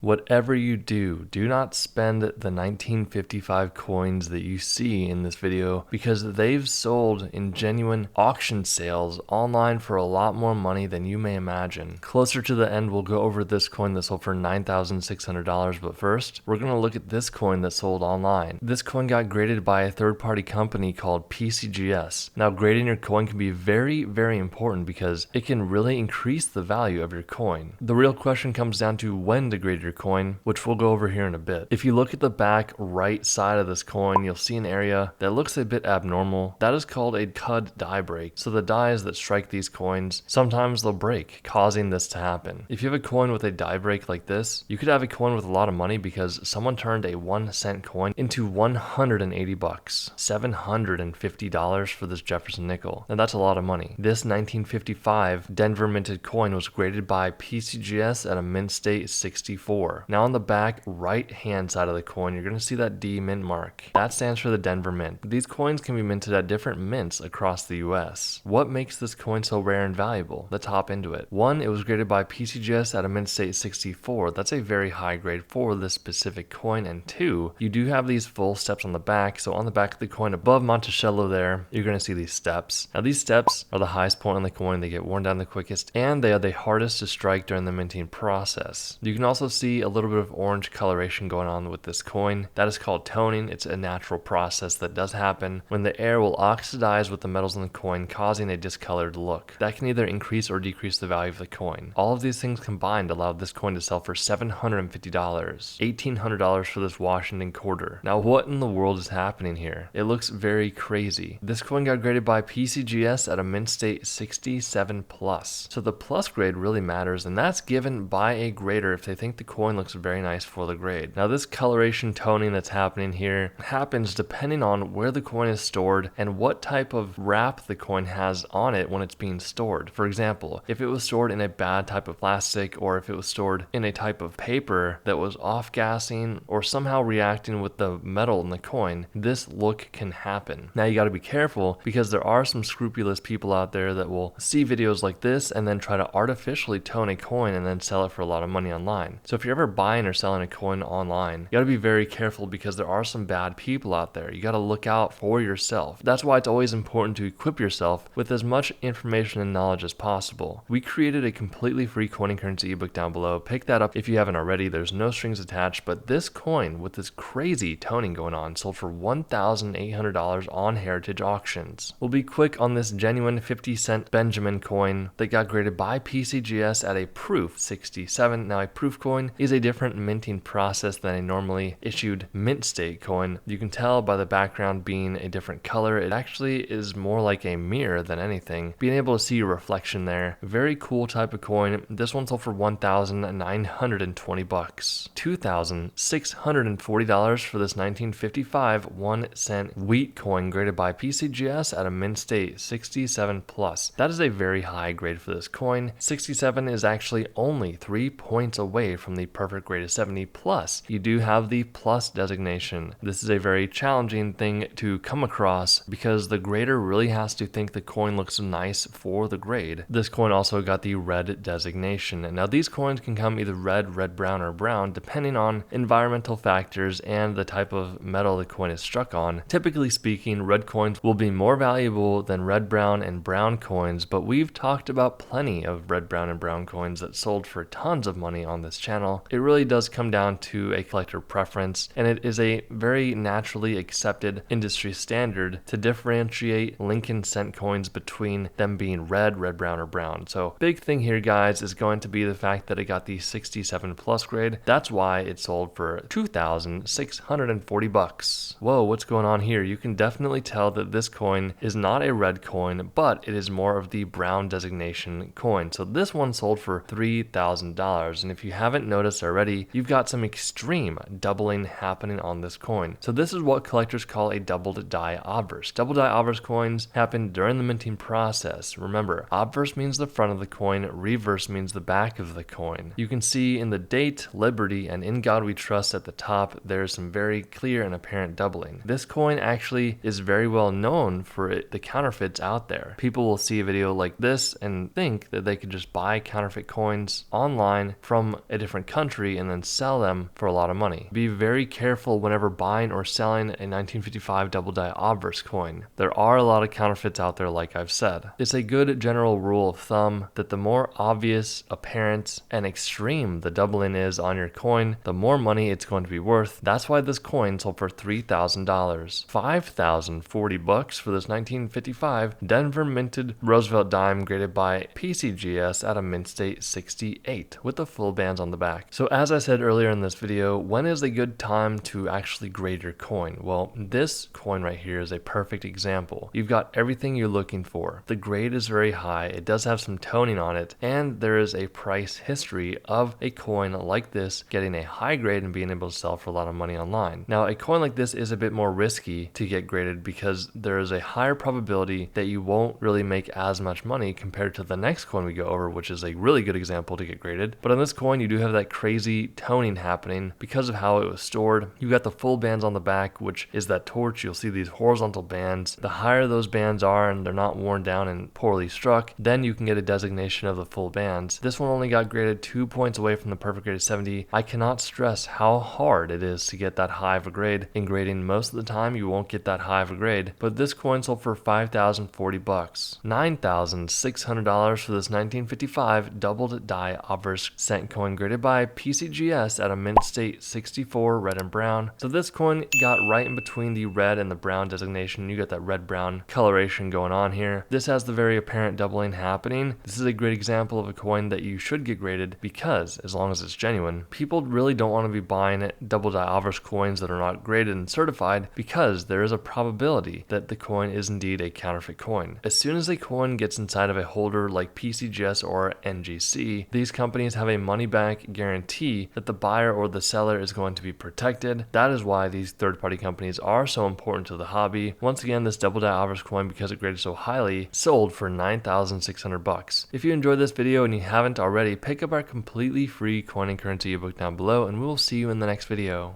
Whatever you do, do not spend the 1955 coins that you see in this video because they've sold in genuine auction sales online for a lot more money than you may imagine. Closer to the end, we'll go over this coin that sold for $9,600, but first, we're going to look at this coin that sold online. This coin got graded by a third-party company called PCGS. Now, grading your coin can be very, very important because it can really increase the value of your coin. The real question comes down to when to grade your coin, which we'll go over here in a bit. If you look at the back right side of this coin, you'll see an area that looks a bit abnormal. That is called a cud die break. So the dies that strike these coins, sometimes they'll break, causing this to happen. If you have a coin with a die break like this, you could have a coin with a lot of money because someone turned a 1 cent coin into 180 bucks, $750 for this Jefferson nickel. And that's a lot of money. This 1955 Denver minted coin was graded by PCGS at a mint state 64. Now on the back right hand side of the coin, you're going to see that D mint mark. That stands for the Denver Mint. These coins can be minted at different mints across the US. What makes this coin so rare and valuable? Let's hop into it. One, it was graded by PCGS at a mint state 64. That's a very high grade for this specific coin. And two, you do have these full steps on the back. So on the back of the coin above Monticello there, you're going to see these steps. Now these steps are the highest point on the coin. They get worn down the quickest and they are the hardest to strike during the minting process. You can also see a little bit of orange coloration going on with this coin. That is called toning. It's a natural process that does happen when the air will oxidize with the metals in the coin, causing a discolored look. That can either increase or decrease the value of the coin. All of these things combined allowed this coin to sell for $750, $1,800 for this Washington quarter. Now what in the world is happening here? It looks very crazy. This coin got graded by PCGS at a mint state 67 plus. So the plus grade really matters, and that's given by a grader if they think the coin looks very nice for the grade. Now this coloration toning that's happening here happens depending on where the coin is stored and what type of wrap the coin has on it when it's being stored. For example, if it was stored in a bad type of plastic, or if it was stored in a type of paper that was off-gassing or somehow reacting with the metal in the coin, this look can happen. Now you got to be careful because there are some scrupulous people out there that will see videos like this and then try to artificially tone a coin and then sell it for a lot of money online. So if you're ever buying or selling a coin online, you got to be very careful because there are some bad people out there. You got to look out for yourself. That's why it's always important to equip yourself with as much information and knowledge as possible. We created a completely free coin and currency ebook down below. Pick that up if you haven't already. There's no strings attached, but this coin with this crazy toning going on sold for $1,800 on heritage auctions. We'll be quick on this genuine 50-cent Benjamin coin that got graded by PCGS at a proof 67. Now a proof coin is a different minting process than a normally issued mint state coin. You can tell by the background being a different color. It actually is more like a mirror than anything. Being able to see your reflection there. Very cool type of coin. This one sold for $1,920 bucks. $2,640 for this 1955 1 cent wheat coin graded by PCGS at a mint state 67 plus. That is a very high grade for this coin. 67 is actually only 3 points away from the perfect grade of 70 plus. You do have the plus designation. This is a very challenging thing to come across because the grader really has to think the coin looks nice for the grade. This coin also got the red designation. Now these coins can come either red, brown, or brown depending on environmental factors and the type of metal the coin is struck on. Typically speaking, red coins will be more valuable than red, brown, and brown coins, but we've talked about plenty of red, brown, and brown coins that sold for tons of money on this channel. It really does come down to a collector preference, and it is a very naturally accepted industry standard to differentiate Lincoln cent coins between them being red, brown, or brown. So big thing here, guys, is going to be the fact that it got the 67 plus grade. That's why it sold for $2,640 bucks. Whoa, what's going on here? You can definitely tell that this coin is not a red coin, but it is more of the brown designation coin. So this one sold for $3,000, and if you haven't noticed already, you've got some extreme doubling happening on this coin. So this is what collectors call a doubled die obverse. Double die obverse coins happen during the minting process. Remember, obverse means the front of the coin, reverse means the back of the coin. You can see in the date, liberty, and in God we trust at the top, there's some very clear and apparent doubling. This coin actually is very well known for the counterfeits out there. People will see a video like this and think that they could just buy counterfeit coins online from a different country and then sell them for a lot of money. Be very careful whenever buying or selling a 1955 double die obverse coin. There are a lot of counterfeits out there, like I've said. It's a good general rule of thumb that the more obvious, apparent, and extreme the doubling is on your coin, the more money it's going to be worth. That's why this coin sold for $3,000. $5,040 for this 1955 Denver minted Roosevelt dime graded by PCGS at a mint state 68 with the full bands on the back. So as I said earlier in this video, when is a good time to actually grade your coin? Well, this coin right here is a perfect example. You've got everything you're looking for. The grade is very high, it does have some toning on it, and there is a price history of a coin like this getting a high grade and being able to sell for a lot of money online. Now, a coin like this is a bit more risky to get graded because there is a higher probability that you won't really make as much money compared to the next coin we go over, which is a really good example to get graded. But on this coin, you do have that crazy toning happening because of how it was stored. You got the full bands on the back, which is that torch. You'll see these horizontal bands. The higher those bands are and they're not worn down and poorly struck, then you can get a designation of the full bands. This one only got graded 2 points away from the perfect grade of 70. I cannot stress how hard it is to get that high of a grade. In grading, most of the time you won't get that high of a grade, but this coin sold for $5,040. $9,600 for this 1955 doubled die obverse cent coin graded by PCGS at a mint state 64 red and brown. So this coin got right in between the red and the brown designation. You got that red brown coloration going on here. This has the very apparent doubling happening. This is a great example of a coin that you should get graded because, as long as it's genuine, people really don't want to be buying double die obverse coins that are not graded and certified because there is a probability that the coin is indeed a counterfeit coin. As soon as a coin gets inside of a holder like PCGS or NGC, these companies have a money back guarantee that the buyer or the seller is going to be protected. That is why these third-party companies are so important to the hobby. Once again, this double die obverse coin, because it graded so highly, sold for $9,600. If you enjoyed this video and you haven't already, pick up our completely free coin and currency ebook down below, and we will see you in the next video.